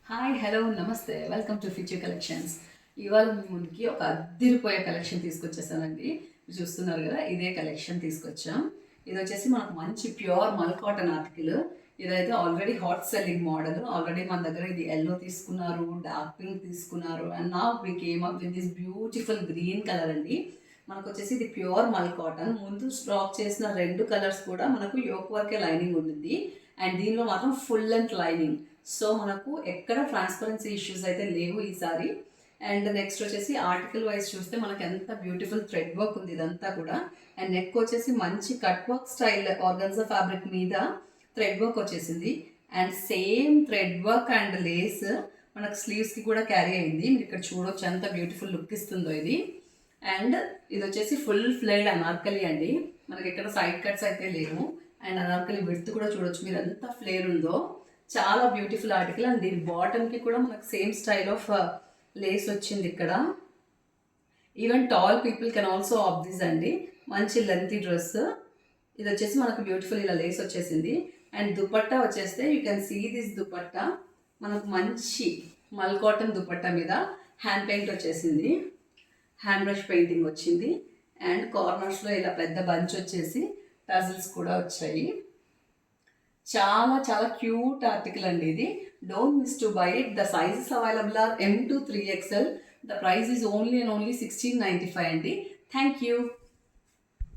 Hi hello నమస్తే welcome to future collections. ఇవాళ మీ ముందుకి ఒక అద్దిరిపోయే కలెక్షన్ తీసుకొచ్చేసానండి. మీరు చూస్తున్నారు కదా, ఇదే కలెక్షన్ తీసుకొచ్చాం. ఇది వచ్చేసి మనకు మంచి ప్యూర్ మల్ కాటన్ ఆర్టికల్. ఇదైతే already hot selling model. Already మన దగ్గర ఇది ఎల్లో తీసుకున్నారు, డార్క్ పింక్ తీసుకున్నారు, అండ్ నా we came up with this beautiful green colour అండి. మనకు వచ్చేసి ఇది ప్యూర్ మల్ కాటన్. ముందు స్టాక్ చేసిన రెండు కలర్స్ కూడా మనకు యోక్ వర్కే లైనింగ్ ఉంటుంది, అండ్ దీనిలో మాత్రం ఫుల్ లెంత్ లైనింగ్. సో మనకు ఎక్కడ ట్రాన్స్పరెన్సీ ఇష్యూస్ అయితే లేవు ఈసారి. అండ్ నెక్స్ట్ వచ్చేసి ఆర్టికల్ వైజ్ చూస్తే మనకి ఎంత బ్యూటిఫుల్ థ్రెడ్ వర్క్ ఉంది ఇదంతా కూడా. అండ్ నెక్ వచ్చేసి మంచి cut work style organza fabric మీద థ్రెడ్ వర్క్ వచ్చేసింది. And same thread work and Lay's మనకు స్లీవ్స్కి కూడా క్యారీ అయింది. మీరు ఇక్కడ చూడొచ్చు ఎంత బ్యూటిఫుల్ లుక్ ఇస్తుందో ఇది. అండ్ ఇది వచ్చేసి ఫుల్ ఫ్లేడ్ అనార్కలి అండి. మనకి ఇక్కడ సైడ్ కట్స్ అయితే లేవు. అండ్ అనార్కలి విడ్త్ కూడా చూడొచ్చు మీరు ఎంత ఫ్లేర్ ఉందో. చాలా బ్యూటిఫుల్ ఆర్టికల్. అండ్ దీని బాటమ్కి కూడా మనకు సేమ్ స్టైల్ ఆఫ్ లేస్ వచ్చింది ఇక్కడ. Even tall people can also of this అండి. మంచి లెంతీ డ్రెస్. ఇది వచ్చేసి మనకు బ్యూటిఫుల్ ఇలా లేస్ వచ్చేసింది. అండ్ దుపట్టా వచ్చేస్తే you can see this dupatta. మనకు మంచి మల్ కాటన్ దుపట్టా మీద హ్యాండ్ పెయింట్ వచ్చేసింది, హ్యాండ్ బ్రష్ పెయింటింగ్ వచ్చింది. అండ్ కార్నర్స్లో ఇలా పెద్ద బంచ్ వచ్చేసి టజిల్స్ కూడా వచ్చాయి. చాలా చాలా క్యూట్ ఆర్టికల్ అండి ఇది. Don't miss to buy it. The sizes available are M to 3XL. The price is only and only 1695 అండి. Thank you.